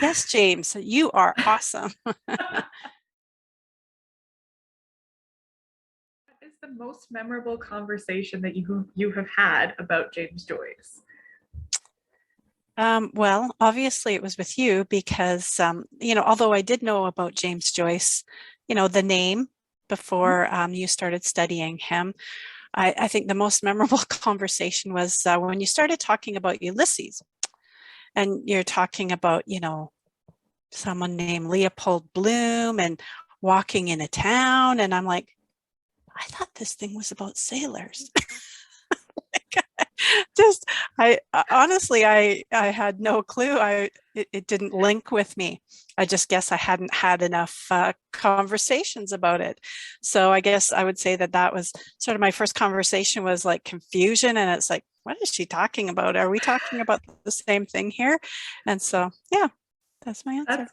Yes, James, you are awesome. What is the most memorable conversation that you have had about James Joyce? Well, obviously it was with you because, although I did know about James Joyce, the name before you started studying him, I think the most memorable conversation was when you started talking about Ulysses and you're talking about, someone named Leopold Bloom and walking in a town. And I'm like, I thought this thing was about sailors. Just I honestly I had no clue. It didn't link with me. I just guess I hadn't had enough conversations about it. So I guess I would say that that was sort of my first conversation was like confusion, and it's like, what is she talking about? Are we talking about the same thing here? And so yeah, that's my answer. That's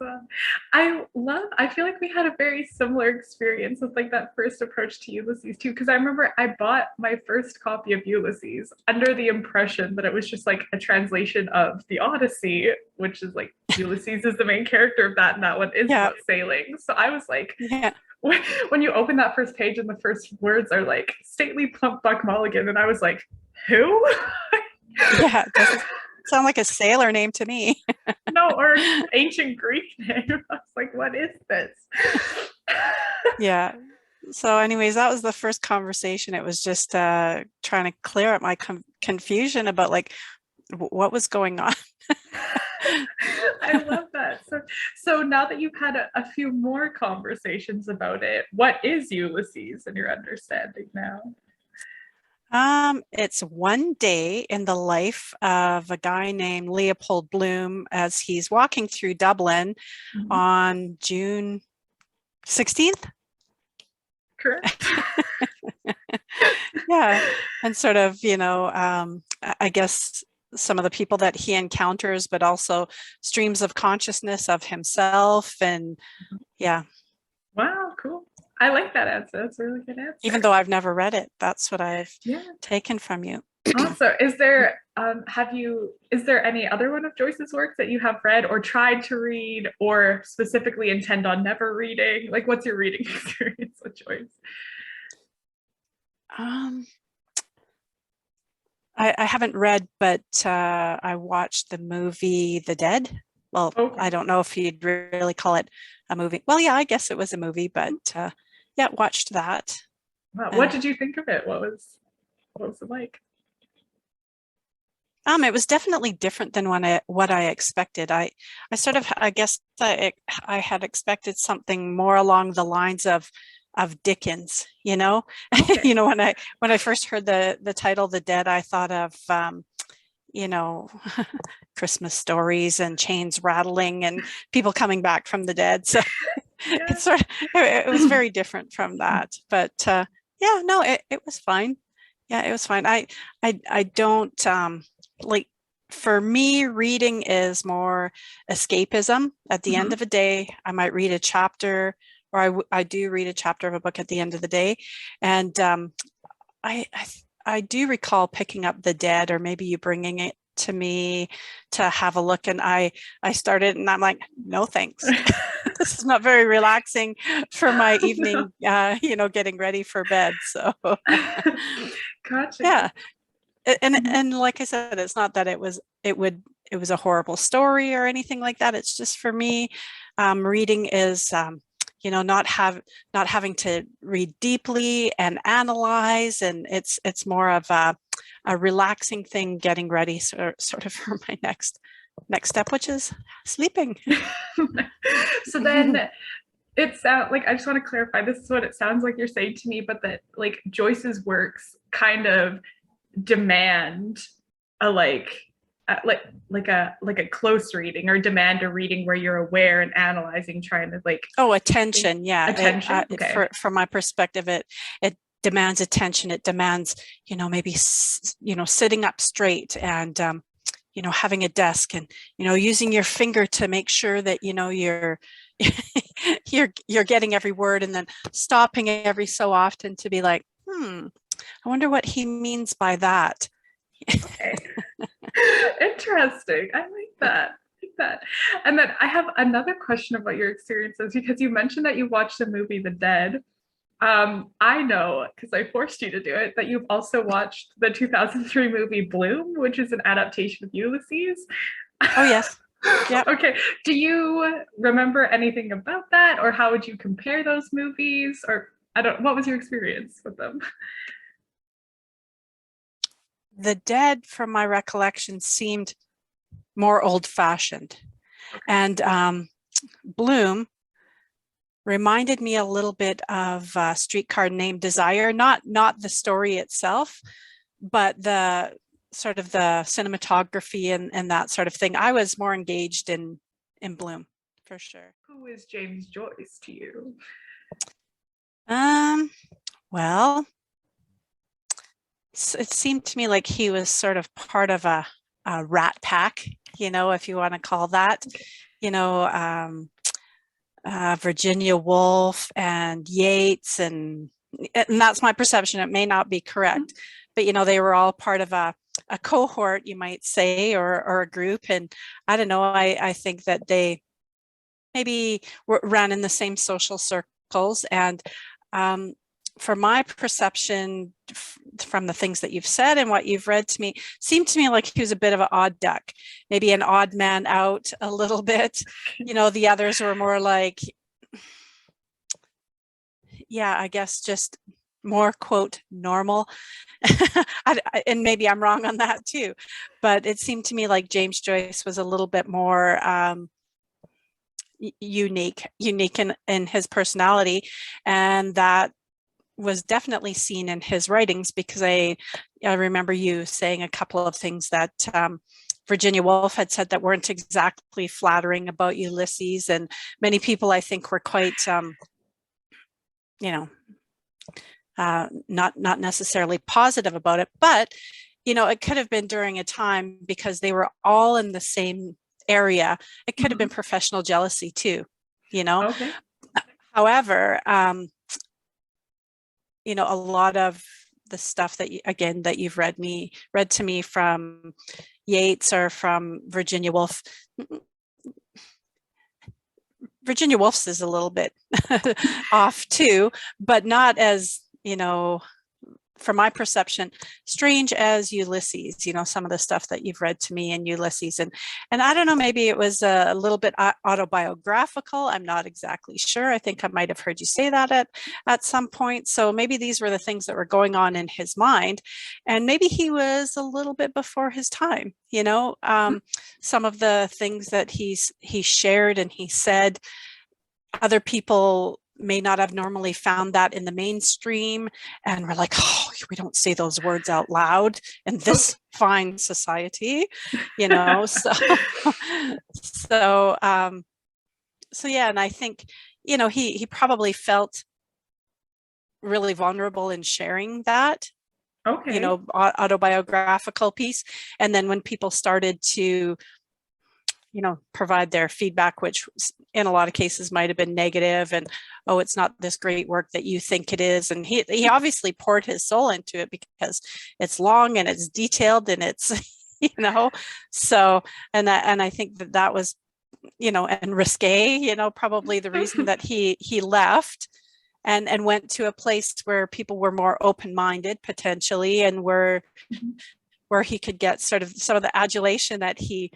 I feel like we had a very similar experience with like that first approach to Ulysses too, because I remember I bought my first copy of Ulysses under the impression that it was just like a translation of the Odyssey, which is like Ulysses is the main character of that, and that one is Yeah, about sailing. So I was like, yeah, when you open that first page and the first words are like stately plump Buck Mulligan, and I was like, who? yeah. It doesn't sound like a sailor name to me. No, or ancient Greek name. I was like, what is this? Yeah. So anyways, that was the first conversation. It was just trying to clear up my confusion about like what was going on. I love that. So now that you've had a few more conversations about it, what is Ulysses in your understanding now? It's one day in the life of a guy named Leopold Bloom as he's walking through Dublin Mhm. on June 16th. Correct. Yeah. And sort of, I guess some of the people that he encounters, but also streams of consciousness of himself. And yeah, Wow, cool. I like that answer. That's a really good even answer. though I've never read it, that's what I've Yeah. taken from you. Awesome. Is there any other one of Joyce's works that you have read or tried to read or specifically intend on never reading? Like what's your reading experience with Joyce? Um, I haven't read, but I watched the movie The Dead. Well, Okay. I don't know if you'd really call it a movie. Well, yeah, I guess it was a movie, but yeah, watched that. Wow. What Uh, did you think of it? What was it like? it was definitely different than what I expected. I sort of, I guess I had expected something more along the lines of Dickens, Okay. when I first heard the title The Dead, I thought of you know, Christmas stories and chains rattling and people coming back from the dead. So Yeah. it's sort of, it was very different from that. But yeah, no, it was fine. Yeah, it was fine. I don't like for me, reading is more escapism. At the end Mhm. of a day, I might read a chapter, or I do read a chapter of a book at the end of the day. And I do recall picking up The Dead, or maybe you bringing it to me to have a look, and I started, and I'm like, no thanks. This is not very relaxing for my No. evening, getting ready for bed. So Gotcha. yeah, and Mhm. and like I said, it's not that it was a horrible story or anything like that. It's just for me, reading is not having to read deeply and analyze, and it's more of a relaxing thing, getting ready sort of for my next step, which is sleeping. So then it sounds like I just want to clarify this is what it sounds like you're saying to me, but that like Joyce's works kind of demand a like a close reading or demand a reading where you're aware and analyzing, trying to like Oh, think attention. Yeah. attention. Okay. From my perspective, it demands attention. It demands, maybe, sitting up straight and, having a desk and, using your finger to make sure that, you're getting every word, and then stopping every so often to be like, I wonder what he means by that. Okay. Interesting. I like that. that. And then I have another question about your experiences, because you mentioned that you watched the movie The Dead. I know, because I forced you to do it, that you've also watched the 2003 movie Bloom, which is an adaptation of Ulysses. Oh, yes. Yeah. Okay. Do you remember anything about that, or how would you compare those movies? Or what was your experience with them? The Dead, from my recollection, seemed more old-fashioned. And Bloom reminded me a little bit of Streetcar Named Desire, not the story itself, but the sort of the cinematography and that sort of thing. I was more engaged in Bloom, for sure. Who is James Joyce to you? Well, it seemed to me like he was sort of part of a rat pack, if you want to call that, Virginia Woolf and Yeats, and that's my perception. It may not be correct, but they were all part of a cohort, you might say, or a group. And I don't know, I think that they maybe ran in the same social circles. And for my perception, from the things that you've said and what you've read to me, seemed to me like he was a bit of an odd duck, maybe an odd man out a little bit. The others were more like, yeah, I guess just more, quote, normal. And maybe I'm wrong on that too, but it seemed to me like James Joyce was a little bit more unique in his personality, and that was definitely seen in his writings, because I remember you saying a couple of things that Virginia Woolf had said that weren't exactly flattering about Ulysses, and many people, I think, were quite not necessarily positive about it. But it could have been during a time, because they were all in the same area. It could have been professional jealousy too, Okay. However, a lot of the stuff that that you've read to me from Yeats or from Virginia Woolf. Virginia Woolf's is a little bit off too, but not as, from my perception, strange as Ulysses, some of the stuff that you've read to me in Ulysses. And I don't know, maybe it was a little bit autobiographical. I'm not exactly sure. I think I might have heard you say that at some point. So maybe these were the things that were going on in his mind. And maybe he was a little bit before his time, some of the things that he shared and he said, other people may not have normally found that in the mainstream, and we're like, oh, we don't say those words out loud in this fine society, so yeah. And I think he probably felt really vulnerable in sharing that autobiographical piece. And then when people started to provide their feedback, which in a lot of cases might have been negative, and, oh, it's not this great work that you think it is. And he obviously poured his soul into it, because it's long and it's detailed and it's, so, and I think that was, and risque, probably the reason that he left and went to a place where people were more open-minded potentially, and where he could get sort of some of the adulation that he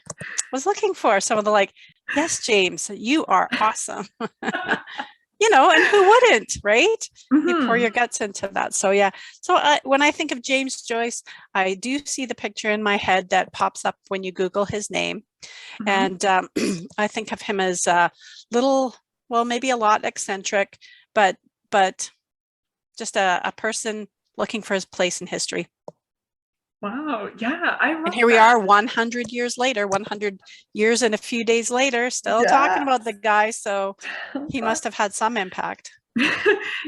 was looking for. Some of the like, yes, James, you are awesome. And who wouldn't, right? You pour your guts into that. So yeah. So when I think of James Joyce, I do see the picture in my head that pops up when you Google his name. And I think of him as a little, well, maybe a lot eccentric, but just a person looking for his place in history. Wow. Yeah. I love And here we are 100 years later, 100 years and a few days later, still talking about the guy. So he must have had some impact.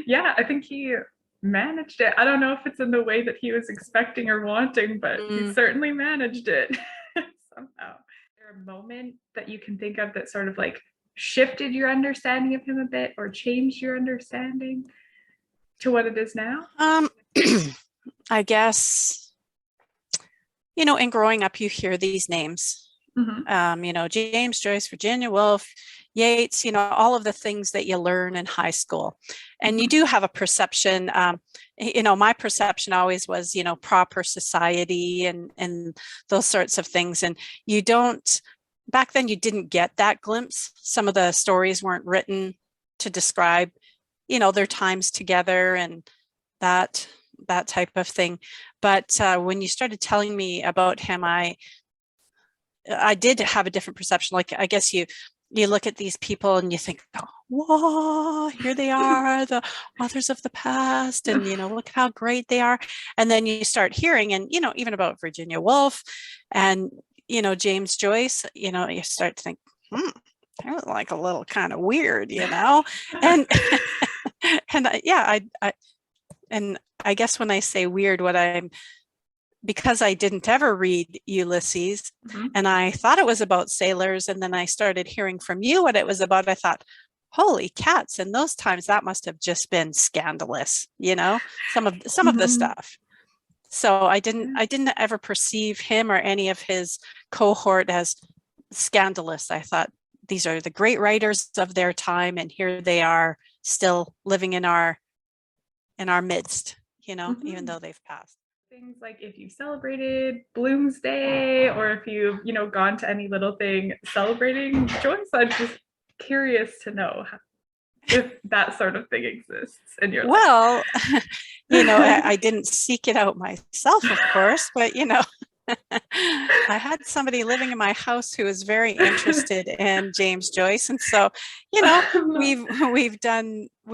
Yeah, I think he managed it. I don't know if it's in the way that he was expecting or wanting, but he certainly managed it somehow. Is there a moment that you can think of that sort of like shifted your understanding of him a bit, or changed your understanding to what it is now? I guess, in growing up, you hear these names, You know, James Joyce, Virginia Woolf, Yeats, you know, all of the things that you learn in high school. And you do have a perception, you know, my perception always was, you know, proper society and those sorts of things. And you don't, back then you didn't get that glimpse. Some of the stories weren't written to describe, you know, their times together and that type of thing. But when you started telling me about him, I did have a different perception. Like, I guess you look at these people and you think, oh, whoa, here they are, the authors of the past, and you know, look at how great they are. And then you start hearing, and you know, even about Virginia Woolf and you know, James Joyce, you know, you start to think, they're like a little kind of weird, you know. And and I guess when I say weird, because I didn't ever read Ulysses and I thought it was about sailors, and then I started hearing from you what it was about, I thought, holy cats, in those times that must have just been scandalous, you know, some of the stuff. So I didn't ever perceive him or any of his cohort as scandalous. I thought these are the great writers of their time, and here they are still living in our midst, you know, even though they've passed. Things like if you celebrated Bloomsday, or if you've, you know, gone to any little thing celebrating Joyce, I'm just curious to know if that sort of thing exists in your life. Well, you know, I didn't seek it out myself, of course, but you know, I had somebody living in my house who was very interested in James Joyce, and so you know, we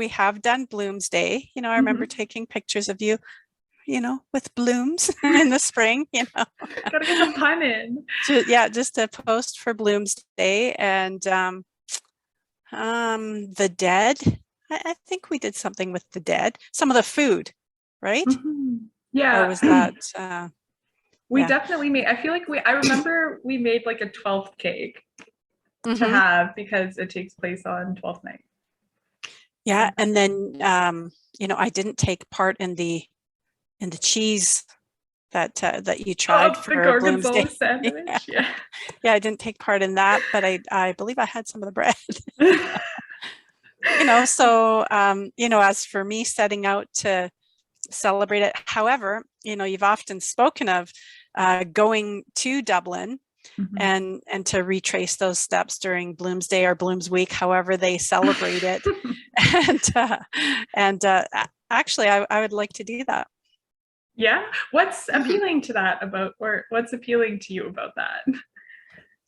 have done Bloomsday. You know, I remember taking pictures of you, you know, with blooms in the spring, you know. Gotta get some pun in. Just to post for Bloomsday. And the dead. I think we did something with the dead. Some of the food, right? Yeah. Or was that we definitely made, I feel like I remember we made like a 12th cake to have, because it takes place on 12th night. Yeah. And then you know, I didn't take part in the cheese that you tried for the gorgonzola Bloomsday sandwich. Yeah. I didn't take part in that, but I believe I had some of the bread. You know, so you know, as for me setting out to celebrate it, however, you know, you've often spoken of going to Dublin and to retrace those steps during Bloomsday or Bloom's Week, however they celebrate it. and actually, I would like to do that. Yeah. What's appealing to that about, or what's appealing to you about that?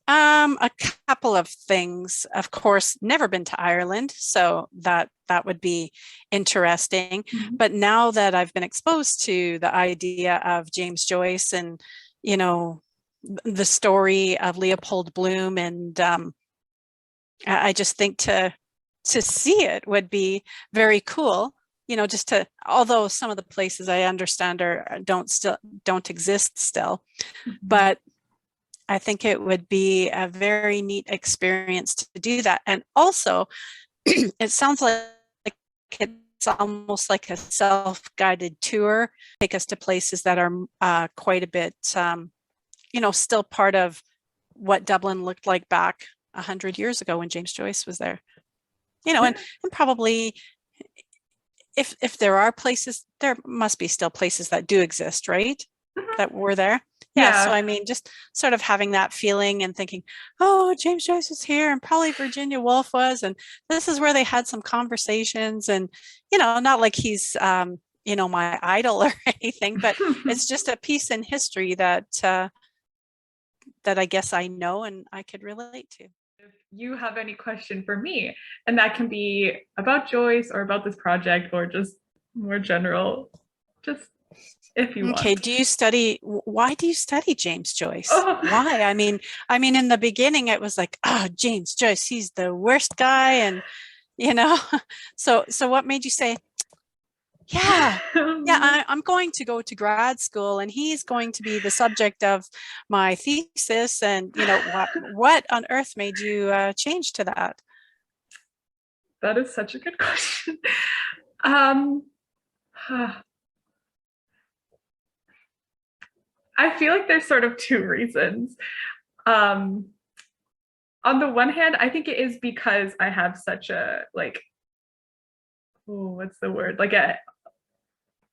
A couple of things. Of course, never been to Ireland, so that would be interesting. But now that I've been exposed to the idea of James Joyce and, you know, the story of Leopold Bloom, and I just think to see it would be very cool. You know, just to, although some of the places I understand don't exist still, but I think it would be a very neat experience to do that. And also, it sounds like it's almost like a self-guided tour, take us to places that are quite a bit, you know, still part of what Dublin looked like back 100 years ago when James Joyce was there. You know, and probably if there are places, there must be still places that do exist, right? That were there. Yeah. So I mean, just sort of having that feeling and thinking, oh, James Joyce was here, and probably Virginia Woolf was, and this is where they had some conversations. And you know, not like he's you know, my idol or anything, but it's just a piece in history that I guess I know and I could relate to. If you have any question for me, and that can be about Joyce or about this project or just more general, just if you want. Okay, why do you study James Joyce? Why? I mean, in the beginning it was like, oh, James Joyce, he's the worst guy. And, you know, so what made you say, I'm going to go to grad school and he's going to be the subject of my thesis? And, you know, what on earth made you change to that? That is such a good question. I feel like there's sort of two reasons. On the one hand, I think it is because I have such a like, oh, what's the word? Like a,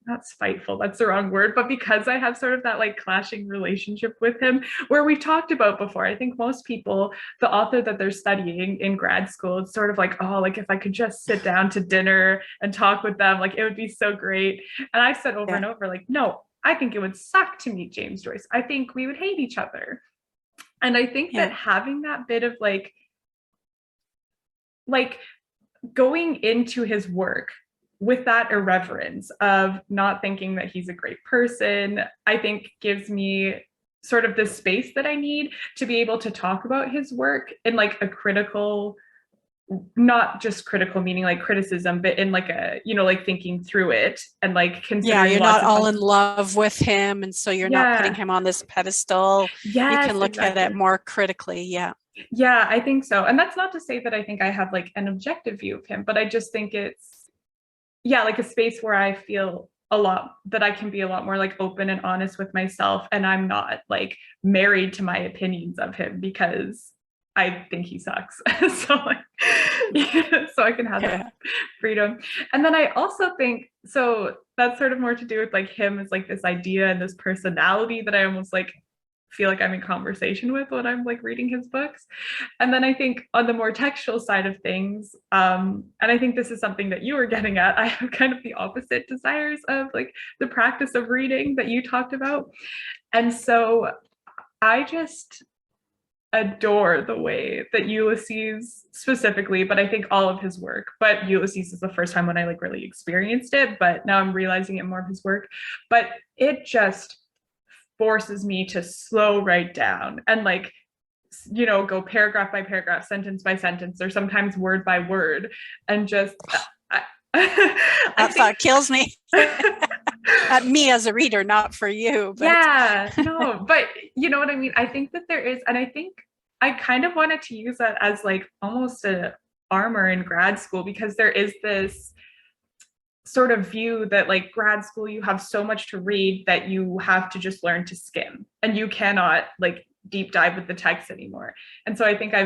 not spiteful, that's the wrong word, but because I have sort of that like clashing relationship with him, where we've talked about before. I think most people, the author that they're studying in grad school, it's sort of like, oh, like if I could just sit down to dinner and talk with them, like it would be so great. And I've said over and over, like, no, I think it would suck to meet James Joyce. I think we would hate each other. And I think that having that bit of like going into his work with that irreverence of not thinking that he's a great person, I think gives me sort of the space that I need to be able to talk about his work in like a critical, not just critical meaning like criticism, but in like a, you know, like thinking through it and like considering. You're not all in love with him, and so you're not putting him on this pedestal. Yes, you can look at it more critically. Yeah, I think so. And that's not to say that I think I have like an objective view of him, but I just think it's, like a space where I feel a lot that I can be a lot more like open and honest with myself. And I'm not like married to my opinions of him because I think he sucks. So I can have that freedom. And then I also think, so that's sort of more to do with like him as like this idea and this personality that I almost like feel like I'm in conversation with when I'm like reading his books. And then I think on the more textual side of things, and I think this is something that you were getting at, I have kind of the opposite desires of like the practice of reading that you talked about. And so I just adore the way that Ulysses specifically, but I think all of his work, but Ulysses is the first time when I like really experienced it, but now I'm realizing it more of his work, but it just forces me to slow right down and like, you know, go paragraph by paragraph, sentence by sentence, or sometimes word by word, and just that thought kills me. Me as a reader, not for you. But. No, but you know what I mean? I think that there is, and I think I kind of wanted to use that as like almost a armor in grad school, because there is this sort of view that like grad school, you have so much to read that you have to just learn to skim and you cannot like deep dive with the text anymore. And so I think I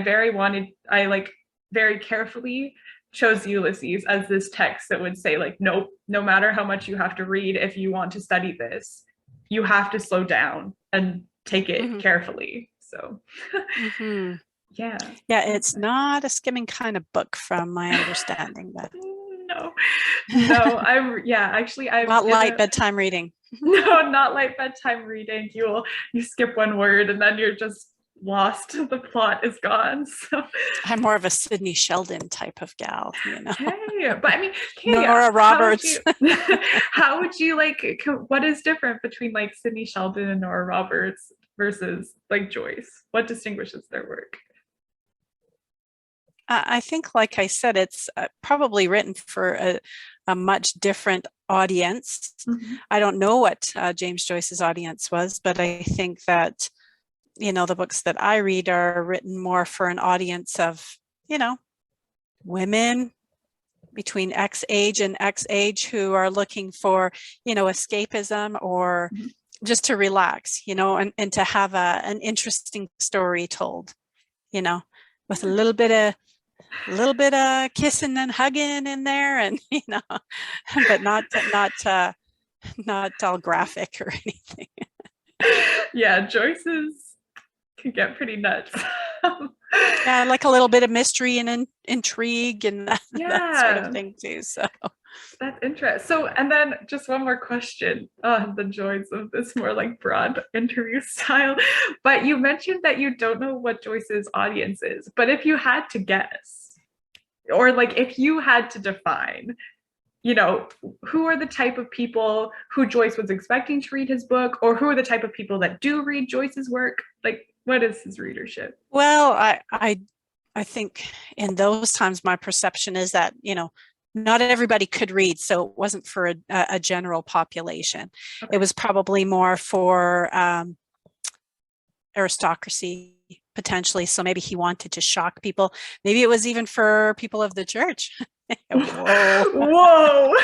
like very carefully chose Ulysses as this text that would say like, nope, no matter how much you have to read, if you want to study this, you have to slow down and take it carefully. So yeah, it's not a skimming kind of book from my understanding, but no, I'm not light bedtime reading. No, not light bedtime reading. You skip one word and then you're just lost. The plot is gone. So I'm more of a Sidney Sheldon type of gal, you know. Hey, but I mean, Nora Roberts. How would you like? What is different between like Sidney Sheldon and Nora Roberts versus like Joyce? What distinguishes their work? I think, like I said, it's probably written for a much different audience. I don't know what James Joyce's audience was, but I think that, you know, the books that I read are written more for an audience of, you know, women between X age and X age who are looking for, you know, escapism or just to relax, you know, and to have an interesting story told, you know, with a little bit of kissing and hugging in there, and you know, but not all graphic or anything. Yeah, Joyce's can get pretty nuts. Yeah, like a little bit of mystery and intrigue and that sort of thing too. So that's interesting. So, and then just one more question on the joys of this more like broad interview style. But you mentioned that you don't know what Joyce's audience is. But if you had to guess, or like if you had to define, you know, who are the type of people who Joyce was expecting to read his book, or who are the type of people that do read Joyce's work? Like, what is his readership? Well, I think in those times, my perception is that, you know, not everybody could read, so it wasn't for a general population. Okay. It was probably more for aristocracy, potentially. So maybe he wanted to shock people. Maybe it was even for people of the church. Whoa.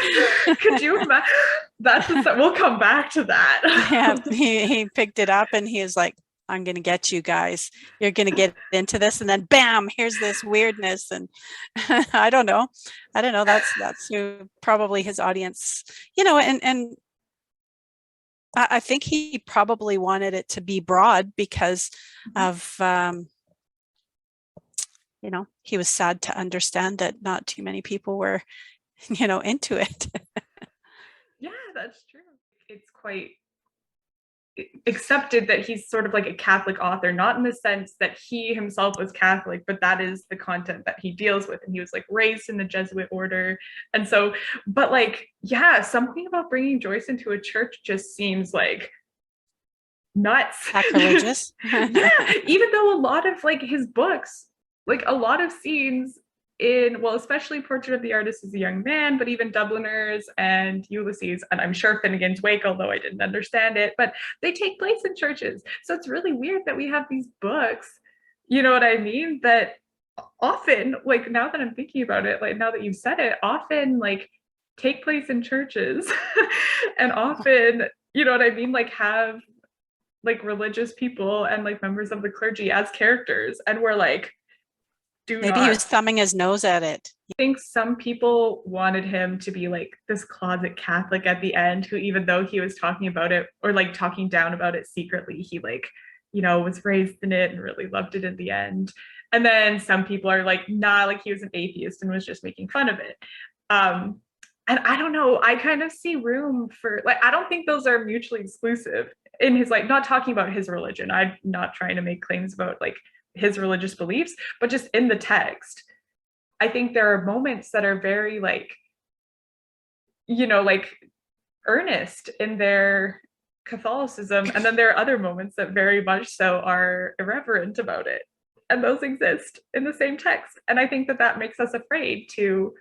Could you imagine? We'll come back to that. Yeah, he picked it up and he was like, I'm going to get you guys. You're going to get into this, and then bam, here's this weirdness. And I don't know. That's who probably his audience, and I think he probably wanted it to be broad because of, he was sad to understand that not too many people were, into it. Yeah, that's true. It's quite accepted that he's sort of like a Catholic author, not in the sense that he himself was Catholic, but that is the content that he deals with. And he was like raised in the Jesuit order. And so, but like, yeah, something about bringing Joyce into a church just seems like nuts. Sacrilegious. Yeah, even though a lot of like his books, like a lot of scenes in, well, especially Portrait of the Artist as a Young Man, but even Dubliners and Ulysses, and I'm sure Finnegan's Wake, although I didn't understand it, but they take place in churches. So it's really weird that we have these books, you know what I mean, that often, like now that I'm thinking about it, like now that you've said it, often like take place in churches and often, you know what I mean, like have like religious people and like members of the clergy as characters, and we're like, maybe he was thumbing his nose at it. I think some people wanted him to be like this closet Catholic at the end, who even though he was talking about it or like talking down about it secretly, he like, was raised in it and really loved it in the end. And then some people are like, nah, like he was an atheist and was just making fun of it. And I don't know, I kind of see room for, like, I don't think those are mutually exclusive in his, like, not talking about his religion. I'm not trying to make claims about like his religious beliefs, but just in the text, I think there are moments that are very like, like earnest in their Catholicism. And then there are other moments that very much so are irreverent about it. And those exist in the same text. And I think that that makes us afraid to,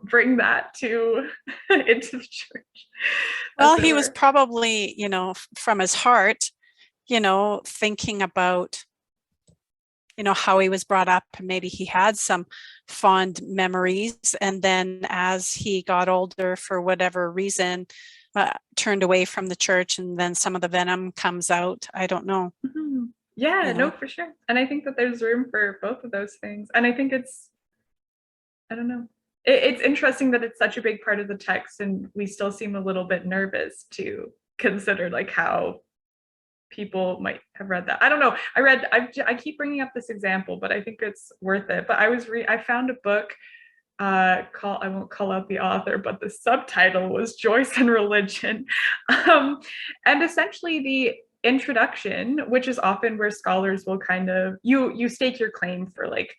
bring that to into the church. Well, he was probably, from his heart, thinking about, how he was brought up, and maybe he had some fond memories. And then as he got older, for whatever reason, turned away from the church, and then some of the venom comes out. I don't know. Mm-hmm. Yeah, no, for sure. And I think that there's room for both of those things. And I think I don't know. It's interesting that it's such a big part of the text, and we still seem a little bit nervous to consider like how people might have read that. I don't know. I keep bringing up this example, but I think it's worth it. But I found a book called, I won't call out the author, but the subtitle was Joyces Religion. And essentially the introduction, which is often where scholars will kind of, you stake your claim for like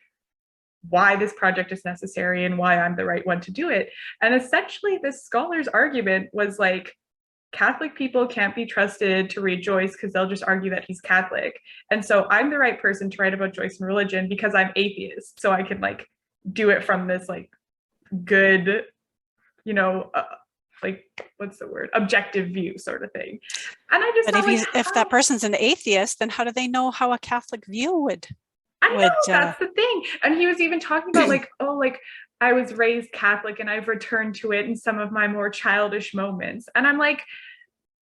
why this project is necessary and why I'm the right one to do it. And essentially this scholar's argument was like, Catholic people can't be trusted to read Joyce because they'll just argue that he's Catholic. And so I'm the right person to write about Joyce and religion because I'm atheist. So I can like do it from this like good, like, what's the word? Objective view sort of thing. And I just, but if that person's an atheist, then how do they know how a Catholic view would? I know, that's the thing. And he was even talking about like, oh, like I was raised Catholic and I've returned to it in some of my more childish moments. And I'm like,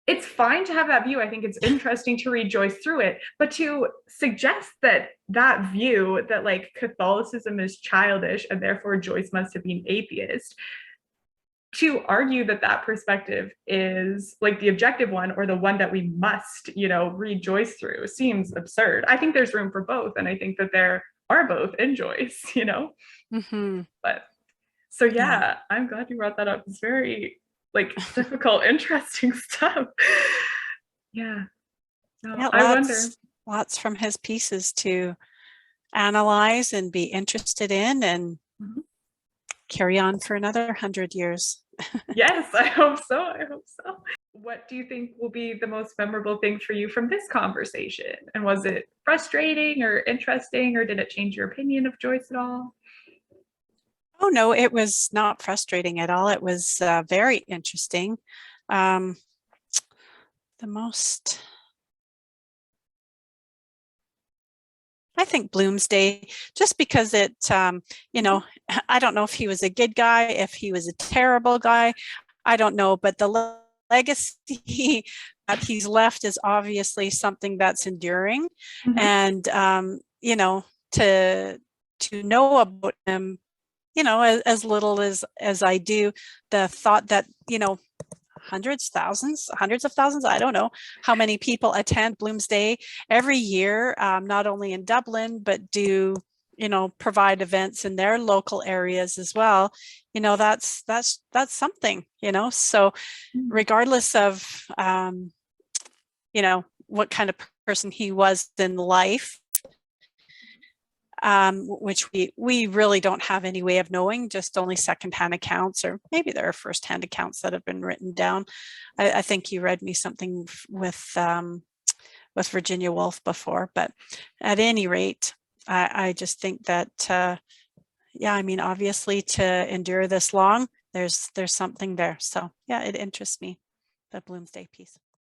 it's fine to have that view. I think it's interesting to read Joyce through it, but to suggest that that view that like Catholicism is childish and therefore Joyce must have been atheist, to argue that that perspective is like the objective one or the one that we must, read Joyce through seems absurd. I think there's room for both. And I think that there are both in Joyce, Mm-hmm. But so, yeah, I'm glad you brought that up. It's very like difficult, interesting stuff. Yeah. No, Yeah, I wonder. Lots from his pieces to analyze and be interested in and carry on for another 100 years. Yes, I hope so. What do you think will be the most memorable thing for you from this conversation? And was it frustrating or interesting, or did it change your opinion of Joyce at all? Oh, no, it was not frustrating at all. It was very interesting. The most, I think Bloomsday, just because it, I don't know if he was a good guy, if he was a terrible guy, I don't know, but the legacy he's left is obviously something that's enduring. Mhm. And, you know, to know about him, you know, as little as I do, the thought that, you know, hundreds of thousands, I don't know how many people attend Bloomsday every year, not only in Dublin, but do, you know, provide events in their local areas as well. You know, that's something, you know. So regardless of, you know, what kind of person he was in life, which we really don't have any way of knowing, just only secondhand accounts, or maybe there are firsthand accounts that have been written down. I think you read me something with Virginia Woolf before, but at any rate, I just think that, yeah, I mean, obviously to endure this long, there's something there. So yeah, it interests me, the Bloomsday piece.